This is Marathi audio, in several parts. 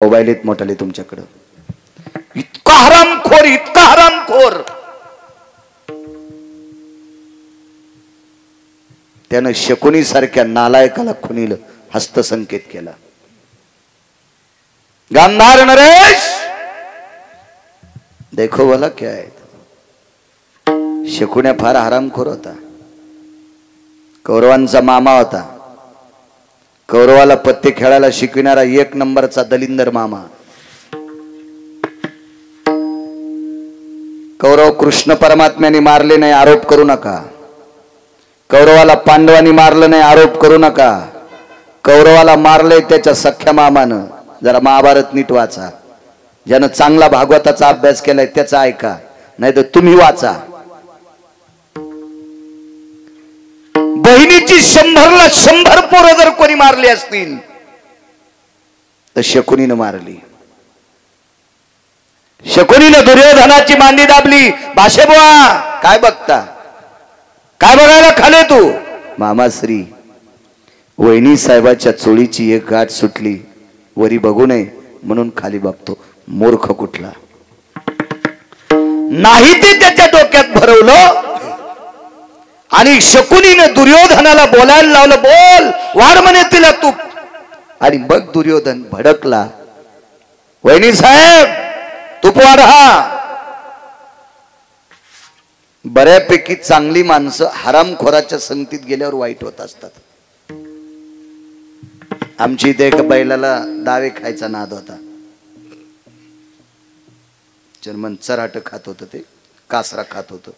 मोबाईल येत मोठाले तुमच्याकडं इतका हरामखोर त्यानं शकुनी सारख्या नालायकाला खुनील हस्तसंकेत केला। गांधार नरेश देखो बोला क्या है। शकुन्या फार हरामखोर होता, कौरवांचा मामा होता, कौरवाला पत्ते खेळायला शिकविणारा एक नंबरचा दलिंदर मामा। कौरव कृष्ण परमात्म्याने मारले नाही आरोप करू नका, कौरवाला पांडवांनी मारलं नाही आरोप करू नका, कौरवाला मारले त्याच्या सख्या मामानं। जरा महाभारत नीट वाचा, ज्यानं चांगला भागवताचा अभ्यास केलाय त्याचा ऐका, नाही तर तुम्ही वाचा। बहिणीची 100ला 100 पोरं जर कोणी मारली असतील तर शकुनीनं मारली। शकुनीनं दुर्योधनाची मांडी दाबली। भाषे बुवा काय बघता, काय बघायला खाले तू? मामाश्री वहिनी साहेबाच्या चोळीची एक गाठ सुटली, वरी बघू नये म्हणून खाली बघतो। मूर्ख कुठला नाही ते त्याच्या डोक्यात भरवलं आणि शकुनीनं दुर्योधनाला बोलायला लावलं, बोल वाढ म्हणे तिला तू। आणि बघ दुर्योधन भडकला, वहिनी साहेब तूप वाढा। बऱ्यापैकी चांगली माणसं हरामखोराच्या संगतीत गेल्यावर वाईट होत असतात। आमची इथे एका बैलाला दावे खायचा नाद होता, जर्मन चराट खात होतं, ते कासरा खात होतं।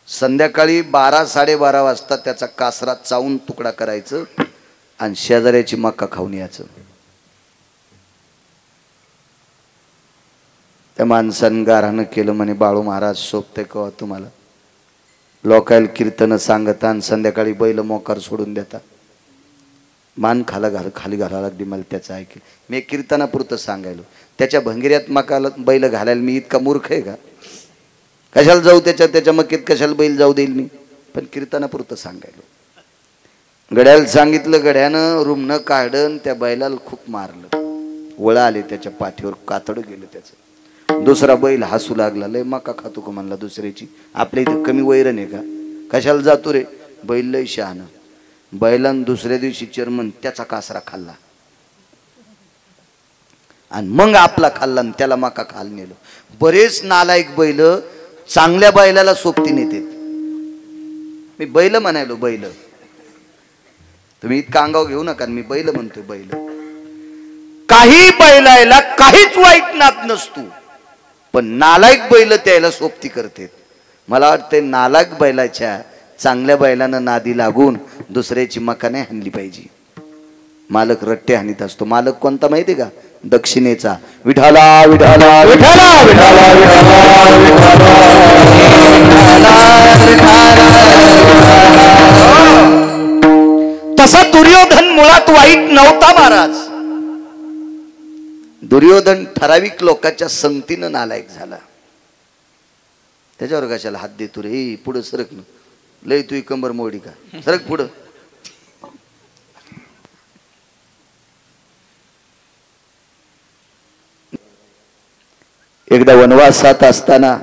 संध्याकाळी 12-12:30 वाजता त्याचा कासरा चावून तुकडा करायचं आणि शेजाऱ्याची मक्का खाऊन यायचं। त्या माणसानं गारानं केलं म्हणे, बाळू महाराज शोभते का तुम्हाला? लोकायला कीर्तन सांगता आणि संध्याकाळी बैल मोकार सोडून देता। मान खाली घालायला लागली मला त्याचं ऐकलं। मी कीर्तनापुरतं सांगायलो, त्याच्या भंगिऱ्यात मकाला बैल घालायला मी इतका मूर्ख आहे का? कशाला जाऊ त्याच्या मक्कीत, कशाला बैल जाऊ देईल मी? पण कीर्तनापुरतं सांगायलो। गड्याला सांगितलं, गड्यानं रुमनं काढन त्या बैलाला खूप मारलं, वळा आले त्याच्या पाठीवर, कातडं गेलं त्याचं। दुसरा बैल हसू लागला, लय मका खातो का म्हणला दुसऱ्याची, आपल्या इथे कमी वैरण आहे का? कशाला जातो रे? बैल लय शहाणं। बैलान दुसऱ्या दिवशी चर्मन त्याचा कासरा खाल्ला आणि मग आपला खाल्ला आणि त्याला मका खाल नेलो। बरेच नालायक बैल चांगल्या बैलाला सोबती नेतात। मी बैल म्हणायलो, बैल तुम्ही इतका अंगाव घेऊ नका, मी बैल म्हणतोय बैल। काही बैलायला काहीच वाईट नात नसतो, पण नालायक बैल त्याला सोबती करतात। मला वाटतं नालायक बैलाच्या चांगल्या बैलानं नादी लागून दुसऱ्याची मका नाही हाणली पाहिजे। मालक रट्टे हाणीत असतो। मालक कोणता माहिती का? दक्षिणेचा। विठाला विठाला विठाला विठाला तसा दुर्योधन मुळात वाईट नव्हता महाराज। दुर्योधन ठराविक लोकांच्या संगतीनं नालायक झाला। त्याच्यावर कशाला हात देतो रे? पुढे सरक ना, लय तू कंबर मोडी का? सरक पुढं। एकदा वनवासात असताना,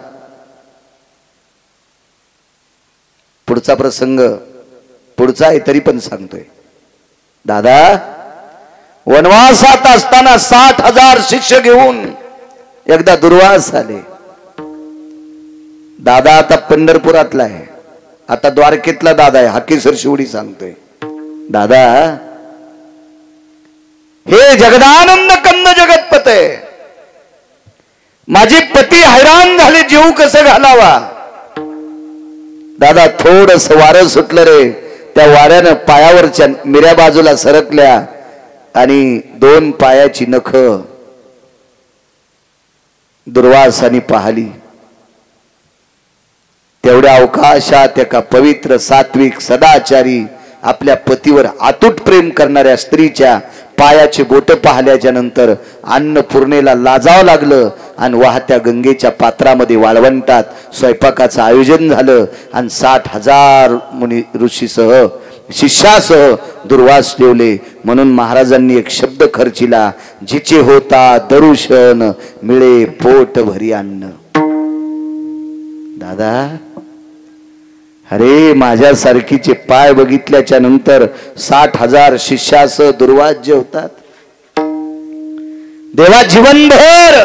पुढचा प्रसंग पुढचा आहे तरी पण सांगतोय। दादा वनवासात असताना 60,000 शिष्य घेऊन एकदा दुर्वास आले। दादा आता पंढरपुरातला आहे, आता द्वारकेतला दादा आहे। हाकीसर शिवडी सांगतोय, दादा हे जगदानंद कंद जगतपते, माझे पती हैराण झाले, जीव कसं घालावा? दादा थोडस वारं सुटलं रे, त्या वाऱ्यानं पायावरच्या मिऱ्या बाजूला सरकल्या आणि 2 पायाची नख दुर्वासानी पाहिली। तेवढ्या अवकाशात एका पवित्र सात्विक सदाचारी आपल्या पतीवर अतूट प्रेम करणाऱ्या स्त्रीच्या पायाचे बोट पाहिल्याच्या नंतर अन्नपूर्णेला लाजावं लागलं आणि वाहत्या गंगेच्या पात्रामध्ये वाळवंटात स्वयंपाकाचं आयोजन झालं आणि 60,000 मुनी ऋषीसह शिष्यासह दुर्वास ठेवले. म्हणून महाराजांनी एक शब्द खर्चिला, जिचे होता दरुशन मिळे पोट भरी अन्न. दादा, अरे माझ्यासारखीचे पाय बघितल्याच्या नंतर 60,000 शिष्यासह दुर्वास जेवतात. देवा जीवनभर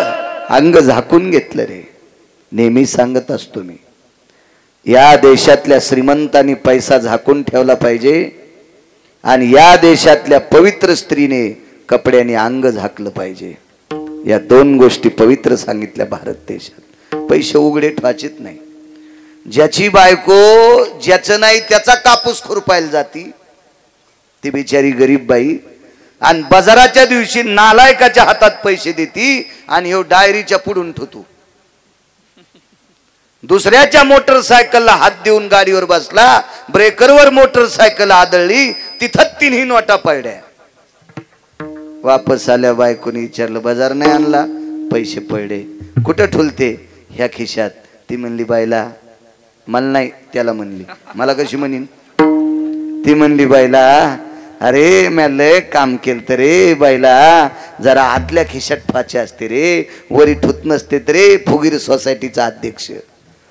अंग झाकून घेतलं रे. नेहमी सांगत असतो मी, या देशातल्या श्रीमंतांनी पैसा झाकून ठेवला पाहिजे आणि या देशातल्या पवित्र स्त्रीने कपड्याने अंग झाकलं पाहिजे. या दोन गोष्टी पवित्र सांगितल्या भारत देशात. पैसे उघडे ठेवायचेत नाही. ज्याची बायको ज्याचं नाही त्याचा कापूस खुरपायला जाती ती बिचारी गरीब बाई, आणि बाजाराच्या दिवशी नालायकाच्या हातात पैसे देती आणि ह्यो डायरीच्या पुढून ठेवतो. दुसऱ्याच्या मोटरसायकलला हात देऊन गाडीवर बसला, ब्रेकरवर मोटरसायकल आदळली, तिथं 3 नोटा पडल्या. वापस आल्या बायकोनी विचारलं, बाजार नाही आणला? पैसे पडले. कुठं ठुलते? ह्या खिशात. ती म्हणली, बायला मला नाही, त्याला म्हणली. मला कशी म्हणीन? ती म्हणली, बायला अरे म्या लय काम केलं तर रे बायला, जरा आतल्या खिशात फाचे असते रे, वरी ठुत नसते रे. फुगीर सोसायटीचा अध्यक्ष.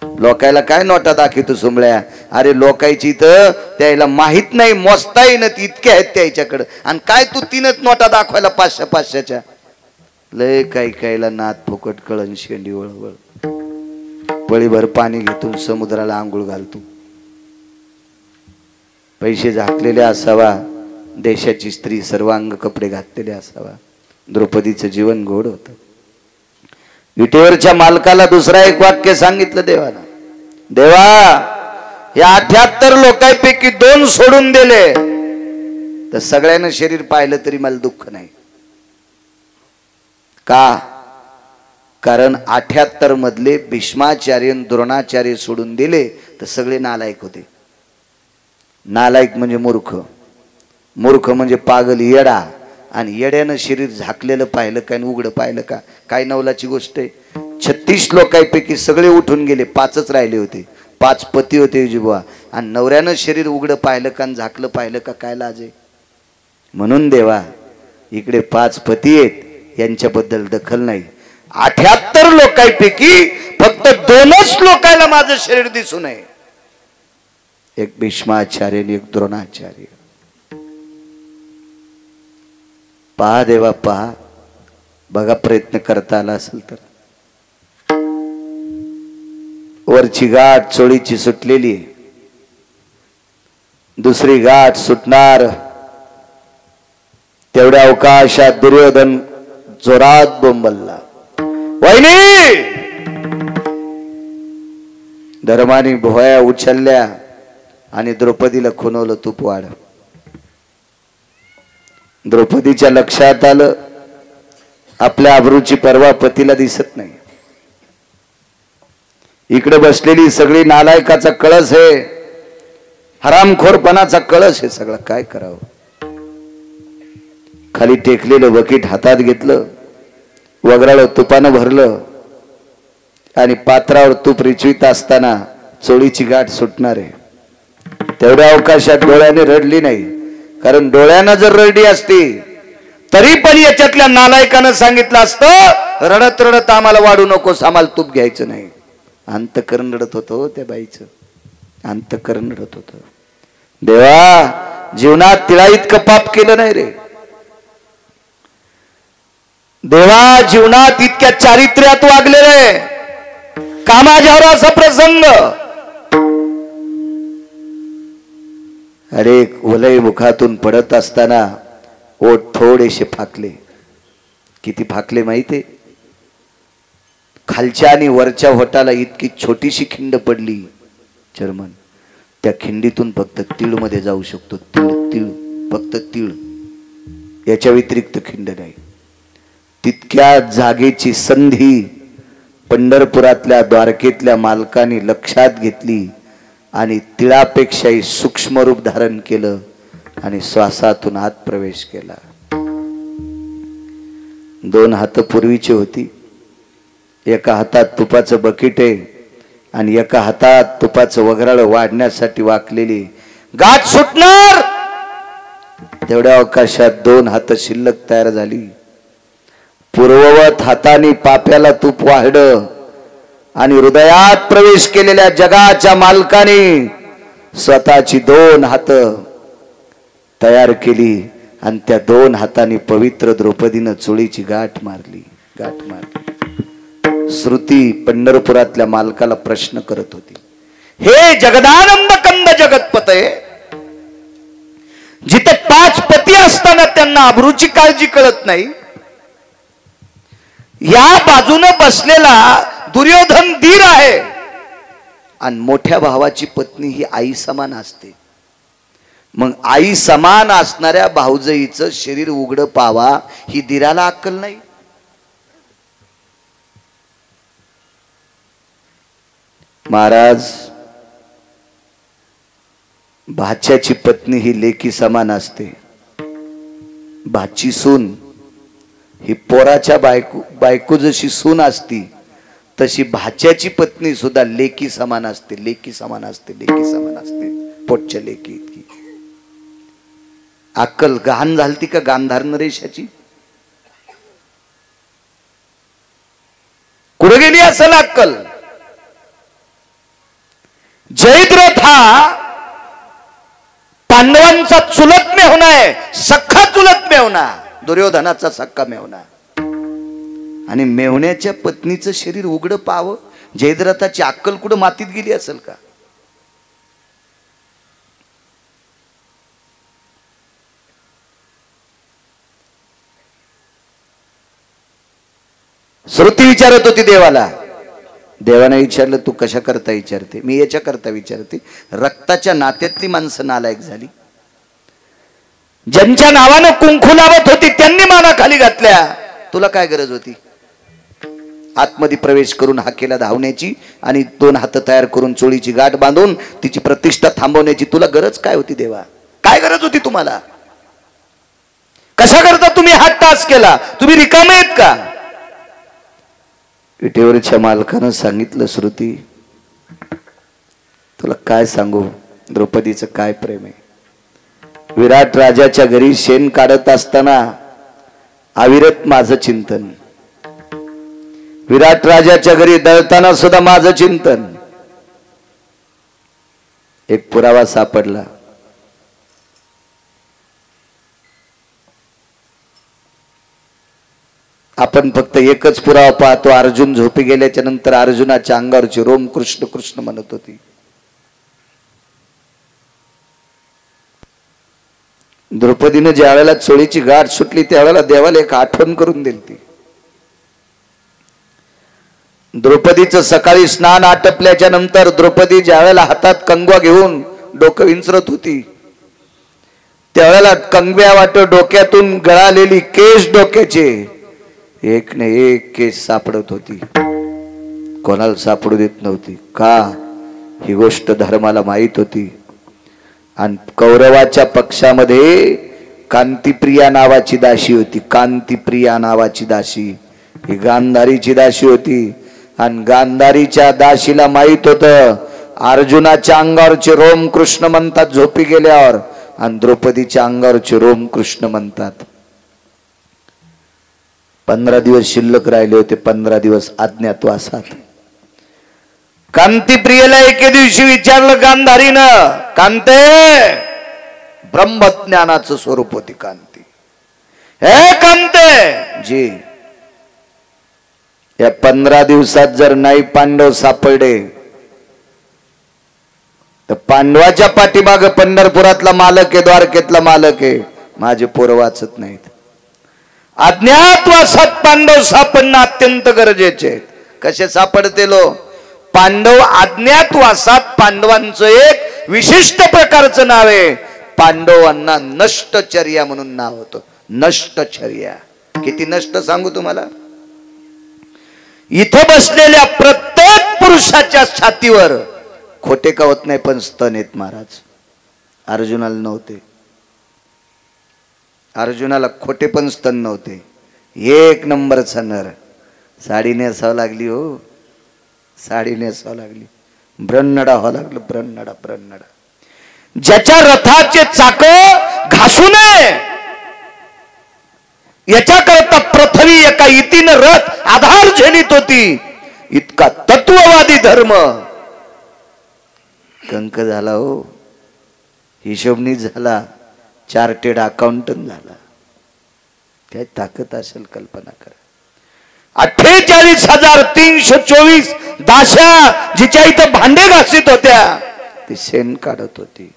लोकायला काय नोटा दाखवतो सोमळ्या? अरे लोकायची तर त्याला माहित नाही, मोजता येईन इतके आहेत त्याच्याकडं, आणि काय तू 3च नोटा दाखवायला 500-500च्या. लय काही कायला नात फुकट कळण शेंडी वळवळ. पळीभर पाणी घेतून समुद्राला आंघोळ घालतो. पैसे झाकलेले असावा, देशाची स्त्री सर्वांग कपडे घातलेले असावा. द्रौपदीचं जीवन गोड होतं. विटेवरच्या मालकाला दुसरा एक वाक्य सांगितलं देवाला, देवा या 78 लोकांपैकी 2 सोडून दिले तर सगळ्यांना शरीर पाहिलं तरी मला दुःख नाही. का? कारण 78 मधले भीष्माचार्य द्रोणाचार्य सोडून दिले तर सगळे नालायक होते. नालायक म्हणजे मूर्ख, मूर्ख म्हणजे पागल, येडा. आणि येड्यानं शरीर झाकलेलं पाहिलं का आणि उघडं पाहिलं का? काय नवलाची गोष्ट आहे. 36 लोकांपैकी सगळे उठून गेले, 5च राहिले होते. 5 पती होते युजीबुवा, आणि नवऱ्यानं शरीर उघडं पाहिलं का आणि झाकलं पाहिलं का? काय लाज आहे? म्हणून देवा इकडे 5 पती आहेत, यांच्याबद्दल दखल नाही. 78 लोकांपैकी फक्त 2च लोकांना माझं शरीर दिसू नये, एक भीष्माचार्य आणि एक द्रोणाचार्य. पहा देवा पहा, बघा प्रयत्न करता आला असेल तर. वरची गाठ चोळीची सुटलेली, दुसरी गाठ सुटणार. तेवढ्या अवकाशात दुर्योधन जोरात बोंबलला, वहिनी! धर्माने भोया उचलल्या आणि द्रौपदीला खुणवलं, तूप वाढ. द्रौपदीच्या लक्षात आलं आपल्या आबरूची पर्वा पतीला दिसत नाही. इकडे बसलेली सगळी नालायकाचा कळस आहे, हरामखोरपणाचा कळस आहे सगळं. काय करावं? खाली टेकलेलं बकेट हातात घेतलं, वगराळ तुपानं भरलं आणि पात्रावर तूप रिचवीत असताना चोळीची गाठ सुटणार आहे. तेवढ्या अवकाशात डोळ्याने रडली नाही, कारण डोळ्यानं जर रडली असती तरी पण याच्यातल्या नालायकानं सांगितलं असतं, रडत रडत आम्हाला वाढू नकोस, आम्हाला तूप घ्यायचं नाही. अंतकरण रडत होतं त्या बाईचं, अंतकरण रडत होतं. देवा जीवनात तिला इतकं पाप केलं नाही रे. देवा जीवनात इतक्या चारित्र्यात वागले रे. कामाजावर असा प्रसंग, अरे वलय मुखातून पडत असताना ओठ थोडेसे फाकले. किती फाकले माहिती? खालच्या आणि वरच्या होटाला इतकी छोटीशी खिंड पडली चर्मन, त्या खिंडीतून फक्त तीळ मध्ये जाऊ शकतो. तीळ तीळ फक्त तीळ, याच्या व्यतिरिक्त खिंड नाही. तितक्या जागेची संधी पंढरपुरातल्या द्वारकेतल्या मालकाने लक्षात घेतली आणि तिळापेक्षाही सूक्ष्म रूप धारण केलं आणि श्वासातून आत प्रवेश केला. 2 हात पूर्वीची होती, एका हातात तुपाचं बकेट आहे आणि एका हातात तुपाचं वगराळ वाढण्यासाठी वाकलेली गाठ सुटणार तेवढ्या अवकाशात 2 हात शिल्लक तयार झाली. पूर्ववत हाताने पाप्याला तूप वाढलं आणि हृदयात प्रवेश केलेल्या जगाच्या मालकाने स्वतःची 2 हात तयार केली आणि त्या 2 हातांनी पवित्र द्रौपदीनं चोळीची गाठ मारली. श्रुती पंढरपुरातल्या मालकाला प्रश्न करत होती, हे जगदानंद कंद जगतपते, जिथे 5 पती असताना त्यांना अब्रूची काळजी कळत नाही, या बाजूने बसलेला दुर्योधन धीर आहे आणि मोठ्या भावाची पत्नी ही आई समान असते. मग आई समान असणाऱ्या भाऊजाईचं शरीर उघड पावा ही धीराला अक्कल नाही. महाराज, भाच्याची पत्नी ही लेकी समान असते. भाची सून ही पोराच्या बायको जशी सून असती तशी भाच्याची पत्नी सुद्धा लेकी समान असते. पोटच्या लेकी इतकी. अक्कल गहाण झालती का गांधार नरेशाची? कुठे गेली असेल अक्कल? जयद्रथ हा पांडवांचा चुलत मेहुणा आहे, सख्खा चुलत मेहुणा, दुर्योधनाचा सख्खा मेहुणा. आणि मेहुण्याच्या पत्नीचं शरीर उघड पाव, जयद्रथाची अक्कल कुठं मातीत गेली असेल का? श्रुती विचारत होती देवाला. देवाने विचारलं, तू कशा करता विचारते? मी याच्या करता विचारते, रक्ताच्या नात्यातली माणसं नालायक झाली. ज्यांच्या नावानं कुंकू लावत होती त्यांनी माना खाली घातल्या. तुला काय गरज होती आतमध्ये प्रवेश करून हाकेला धावण्याची आणि 2 हात तयार करून चोळीची गाठ बांधून तिची प्रतिष्ठा थांबवण्याची? तुला गरज काय होती देवा? काय गरज होती तुम्हाला? कशा करता तुम्ही हात तास केला? तुम्ही रिकामे आहेत का? विटेवरच्या मालकानं सांगितलं, श्रुती तुला काय सांगू, द्रौपदीचं काय प्रेम आहे. विराट राजाच्या घरी शेण काढत असताना अविरत माझं चिंतन, विराट राजाच्या घरी दळताना सुद्धा माझं चिंतन. एक पुरावा सापडला. आपण फक्त एकच पुरावा पाहतो. अर्जुन झोपी गेल्याच्या नंतर अर्जुनाच्या अंगावरची रोम कृष्ण कृष्ण म्हणत होती. द्रौपदीनं ज्या वेळेला चोळीची गाठ सुटली त्यावेळेला देवाला एक आठवण करून दिली ती. द्रौपदीचं सकाळी स्नान आटपल्याच्या नंतर द्रौपदी ज्या वेळेला हातात कंगवा घेऊन डोकं विंचरत होती त्यावेळेला कंगव्या वाट डोक्यातून गळालेली केस डोक्याचे एक न एक केस सापडत होती. कोणाला सापडू देत नव्हती. का? ही गोष्ट धर्माला माहित होती. आणि कौरवाच्या पक्षामध्ये कांतिप्रिया नावाची दासी होती. कांतिप्रिया नावाची दासी ही गांधारीची दासी होती. आणि गांधारीच्या दासीला माहित होतं अर्जुनाच्या अंगावरचे रोम कृष्ण म्हणतात झोपी गेल्यावर, आणि द्रौपदीच्या अंगावरचे रोम कृष्ण म्हणतात. 15 दिवस शिल्लक राहिले होते. 15 दिवस अज्ञातवासात. कांतिप्रियेला एके दिवशी विचारलं गांधारीनं, कांते, ब्रह्मज्ञानाचं स्वरूप होती कांती. हे कांते जी, या 15 दिवसात जर नाही पांडव सापडले तर पांडवाच्या पाठीमागे पंढरपुरातला मालक आहे, द्वारकेतला मालक आहे, माझे पोरं वाचत नाहीत. अज्ञातवासात पांडव सापडणं अत्यंत गरजेचे आहेत. कसे सापडते लो? पांडव अज्ञातवासात. पांडवांचं एक विशिष्ट प्रकारचं नाव आहे. पांडवांना नष्टचर्या म्हणून नाव होतं. नष्टचर्या. किती नष्ट सांगू तुम्हाला? इथे बसलेल्या प्रत्येक पुरुषाच्या छातीवर खोटे का होत नाही पण स्तन आहेत महाराज. अर्जुनाला नव्हते. अर्जुनाला खोटे पण स्तन नव्हते. एक नंबरचा नर. साडी नेसावं लागली हो, साडी नेसावं लागली. ब्रह्नडा व्हावं लागलं. ब्रह्नडा. ज्याच्या रथाचे चाक घासू नये याच्याकरता पृथ्वी एका इतीनं रथ आधार झेलित होती, इतका तत्ववादी धर्म कंक झाला हो, हिशोबनी झाला, चार्टेड अकाउंटंट झाला. काय ताकद असेल कल्पना करा. 48,324 दाशा जिच्या इथं भांडे घासीत होत्या ती शेण काढत होती.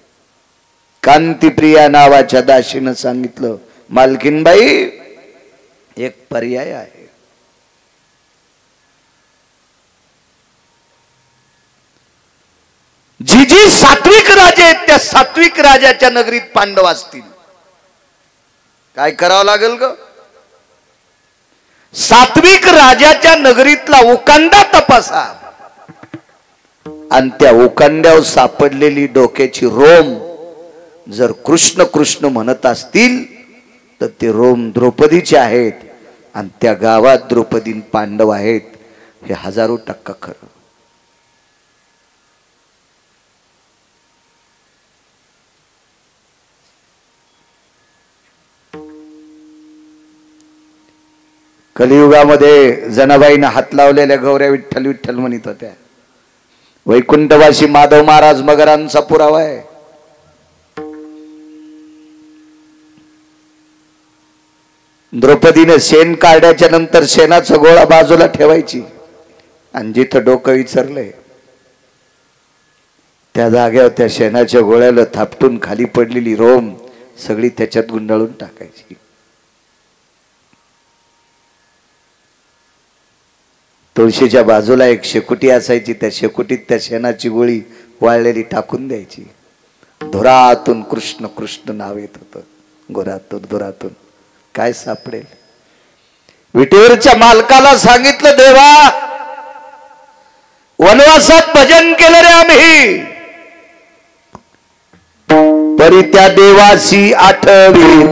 कांतीप्रिया नावाच्या दाशीनं सांगितलं, मालकीनबाई एक पर्याय आहे. जी सात्विक राजे आहेत त्या सात्विक राजाच्या नगरीत पांडव असतील, काय करावं लागेल ग? सात्विक राजाच्या नगरीतला उकांडा तपासा आणि त्या उकांड्यावर सापडलेली डोक्याची रोम जर कृष्ण कृष्ण म्हणत असतील तर ते रोम द्रौपदीचे आहेत आणि त्या गावात द्रौपदी पांडव आहेत, हे 1000% खरं. कलियुगामध्ये जनाबाईनं हात लावलेल्या गौऱ्या विठ्ठल विठ्ठल म्हणत होत्या. वैकुंठवासी माधव महाराज मगरांचा पुरावा आहे. द्रौपदीने शेण काढल्याच्या नंतर शेणाचा गोळा बाजूला ठेवायची आणि जिथं डोकं विचारलंय त्या जागेवर त्या शेणाच्या गोळ्याला थापटून खाली पडलेली रोम सगळी त्याच्यात गुंडाळून टाकायची. तुळशीच्या बाजूला एक शेकोटी असायची, त्या शेकोटीत त्या शेणाची गोळी वाळलेली टाकून द्यायची. धुरातून कृष्ण कृष्ण नाव येत होतं. घोरातून धुरातून काय सापडेल? विटेवरच्या मालकाला सांगितलं, देवा वनवासात भजन केलं रे आम्ही, तरी त्या देवासी आठवी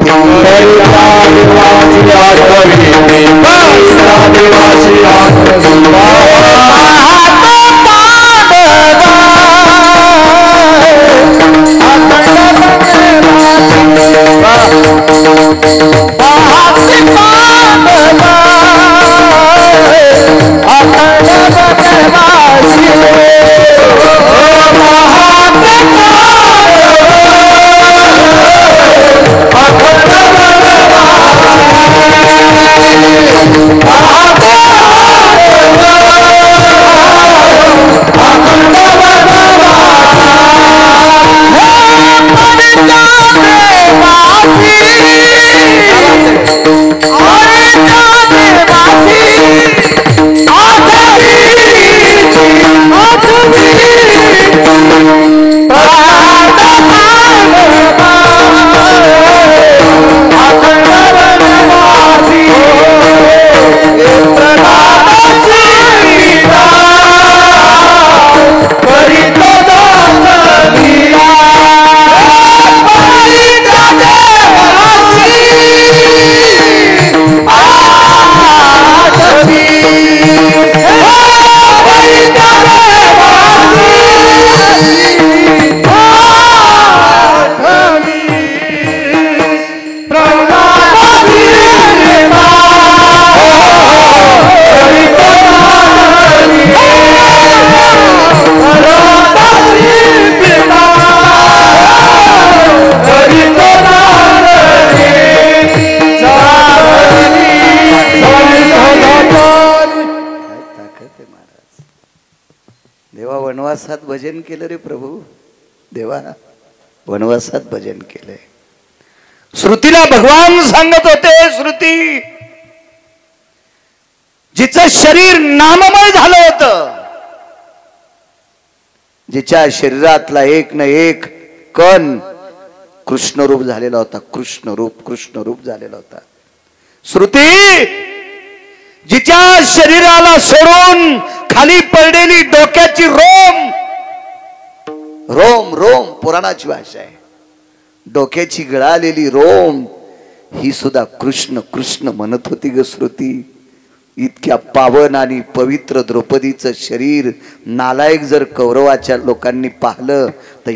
वनवासात भजन केलं रे प्रभू. देवा वनवासात भजन केलंय. श्रुतीला भगवान सांगत होते, श्रुती जिचं शरीर नाममय झालं होतं, जिच्या शरीरातला एक न एक कण कृष्ण रूप झालेला होता, कृष्ण रूप झालेला होता. श्रुती जिच्या शरीराला सोडून खाली पडलेली डोक्याची रोम, रोम रोम पुराणाची भाषा आहे, डोक्याची गळालेली रोम ही सुद्धा कृष्ण कृष्ण म्हणत होती ग श्रुती. इतक्या पावन आणि पवित्र द्रौपदीचं शरीर नालायक जर कौरवाच्या लोकांनी पाहिलं तर